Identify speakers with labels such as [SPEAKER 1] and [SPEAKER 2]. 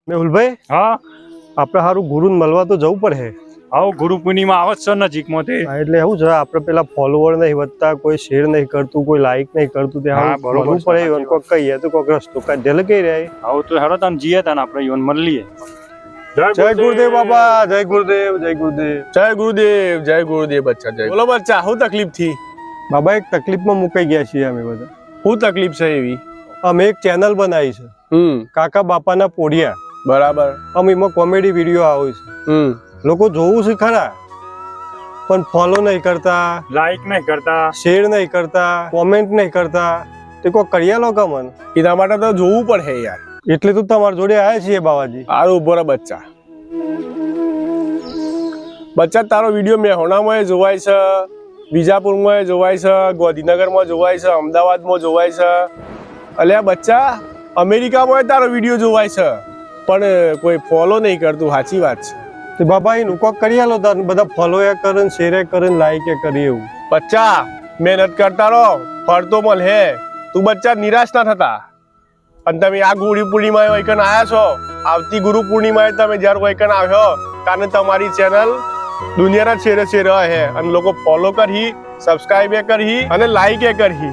[SPEAKER 1] મેહુલભાઈ,
[SPEAKER 2] હા
[SPEAKER 1] આપણે સારું ગુરુને મળવા તો જવું પડે.
[SPEAKER 2] આવો ગુરુ પૂર્ણિમા આવે છે નજીકમાં તે.
[SPEAKER 1] હા, એટલે એવું છે, આપણે પેલા ફોલોવર નહીં વધતા, કોઈ શેર નહીં કરતું, કોઈ લાઈક નહીં કરતું, તે
[SPEAKER 2] હા,
[SPEAKER 1] સારું
[SPEAKER 2] બરોબર
[SPEAKER 1] મળવું
[SPEAKER 2] છે,
[SPEAKER 1] પડે.
[SPEAKER 2] સાચી
[SPEAKER 1] એવન કોક કહીએ તો કોક રસ્તો કાઢે લગી રહ્યા.
[SPEAKER 2] આવો તો હેડો તને જીએ તને આપણે યોન મળીએ.
[SPEAKER 1] જય ગુરુદેવ બાબા, જય ગુરુદેવ, જય ગુરુદેવ.
[SPEAKER 3] જય ગુરુદેવ, જય ગુરુદેવ. બચ્ચા જય. બોલો બચ્ચા, શું તકલીફ થી?
[SPEAKER 1] બાબા, એક તકલીફમાં મુકાઈ ગયા છીએ અમે બધા.
[SPEAKER 3] શું તકલીફ છે એવી?
[SPEAKER 1] અમે એક ચેનલ બનાવી છે, કાકા બાપાના પોડિયા.
[SPEAKER 3] બરાબર.
[SPEAKER 1] અમે એમાં કોમેડી વિડીયો આવે છે. લોકો જોવું છે ખરા, પણ ફોલો નહીં કરતા,
[SPEAKER 2] લાઈક નહીં કરતા,
[SPEAKER 1] શેર નહીં કરતા, કોમેન્ટ નહીં કરતા. તે કોઈ કર્યા લો કા મન
[SPEAKER 3] એના માટે તો જોવું પડે યાર.
[SPEAKER 1] એટલે તો તમારી જોડે આવ્યા છીએ બાવાજી.
[SPEAKER 3] સારું ઉભો રહે બચ્ચા. બચ્ચા, તારો વિડીયો મેહોણામાં જોવાય છે, વિજાપુરમાં જોવાય છે, ગાંધીનગરમાં જોવાય છે, અમદાવાદમાં જોવાય છે. અલ્યા બચ્ચા, અમેરિકામાં તારો વિડીયો જોવાય છે, પણ કોઈ ફોલો નહીં કરતું. સાચી વાત છે.
[SPEAKER 1] તે બાબા એનું કોક કરી આલો તો બધા ફોલો એ કરે ને શેર એ કરે ને લાઈક એ કરી એવું.
[SPEAKER 3] બચ્ચા, મહેનત કરતા રહો, ફળ તો મળે. તું બચ્ચા નિરાશ ના થતા. અને તમે આ ગુરુ પૂર્ણિમાએ વૈકન આવ્યા છો, આવતી ગુરુ પૂર્ણિમાએ તમે જ્યારે વૈકન આવ્યો ત્યારે તમારી ચેનલ દુનિયાના છેડે છેડે હે અને લોકો ફોલો કરી, સબસ્ક્રાઇબ એ કરી અને લાઈક એ કરી.